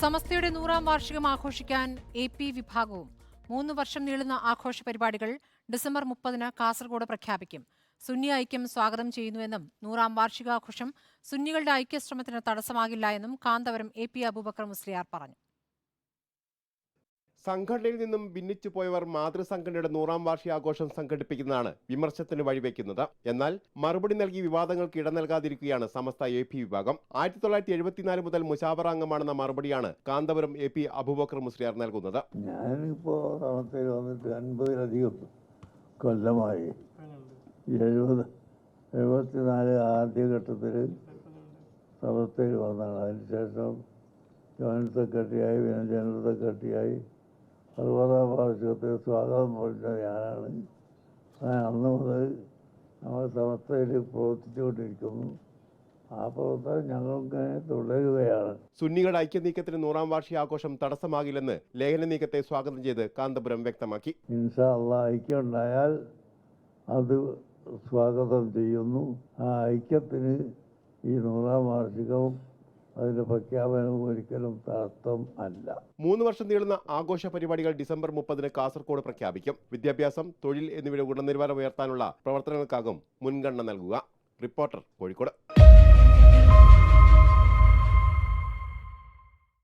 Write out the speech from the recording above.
സമസ്തയുടെ 100ാം വാർഷികം ആഘോഷിക്കാൻ AP വിഭാഗവും 3 വർഷം നീളുന്ന ആഘോഷ പരിപാടികൾ ഡിസംബർ 30-ന് കാസർഗോഡ് പ്രഖ്യാപിക്കും. സുന്നി ഐക്യം സ്വാഗതം ചെയ്യുന്നുവെന്നും 100ാം വാർഷികാഘോഷം സുന്നികളുടെ ഐക്യശ്രമത്തിന് തടസ്സമാകില്ല എന്നും കാന്തപുരം AP അബൂബക്കർ മുസ്ലിയാർ പറഞ്ഞു. സംഘടനയിൽ നിന്നും ഭിന്നിച്ചു പോയവർ മാതൃസംഘടനയുടെ 100ാം വാർഷികാഘോഷം സംഘടിപ്പിക്കുന്നതാണ് വിമർശനത്തിന് വഴിവെക്കുന്നത്. എന്നാൽ മറുപടി നൽകി വിവാദങ്ങൾക്ക് ഇട നൽകാതിരിക്കുകയാണ് സമസ്ത AP വിഭാഗം. 1974 മുതൽ മുശാവറ അംഗമാണെന്ന മറുപടിയാണ് കാന്തപുരം AP അബൂബക്കർ മുസ്ലിയാർ നൽകുന്നത്. ഞാനിപ്പോ സമസ്തയിൽ വന്നിട്ട് 50-ലധികം കൊല്ലമായി. 74 ആദ്യഘട്ടത്തിൽ സമസ്തയിൽ വന്നതാണ്. അതിനുശേഷം ജോയിന്റ് സെക്രട്ടറിയായി, പിന്നെ ജനറൽ സെക്രട്ടറിയായി. 60ാം വാർഷികത്തിൽ സ്വാഗതം പറഞ്ഞ ഞാനാണ്. അന്ന് മുതൽ നമ്മൾ സമസ്തയിൽ പ്രവർത്തിച്ചുകൊണ്ടിരിക്കുന്നു. ആ പ്രവർത്തനം ഞങ്ങൾക്ക് തുടരുകയാണ്. സുന്നികളുടെ ഐക്യനീക്കത്തിന് 100ാം വാർഷികാഘോഷം തടസ്സമാകില്ലെന്ന് ലേഖന നീക്കത്തെ സ്വാഗതം ചെയ്ത് കാന്തപുരം വ്യക്തമാക്കി. ഇൻഷാ അല്ലാഹ് ഐക്യം ഉണ്ടായാൽ അത് സ്വാഗതം ചെയ്യുന്നു. ആ ഐക്യത്തിന് ഈ 100ാം വാർഷികവും അതിന്റെ പ്രഖ്യാപനവും ഒരിക്കലും തടസ്സം അല്ല. 3 വർഷം നീളുന്ന ആഘോഷ പരിപാടികൾ ഡിസംബർ 30-ന് കാസർഗോഡ് പ്രഖ്യാപിക്കും. വിദ്യാഭ്യാസം, തൊഴിൽ എന്നിവയുടെ ഗുണനിലവാരം ഉയർത്താനുള്ള പ്രവർത്തനങ്ങൾക്കാകും മുൻഗണന നൽകുക. റിപ്പോർട്ടർ, കോഴിക്കോട്.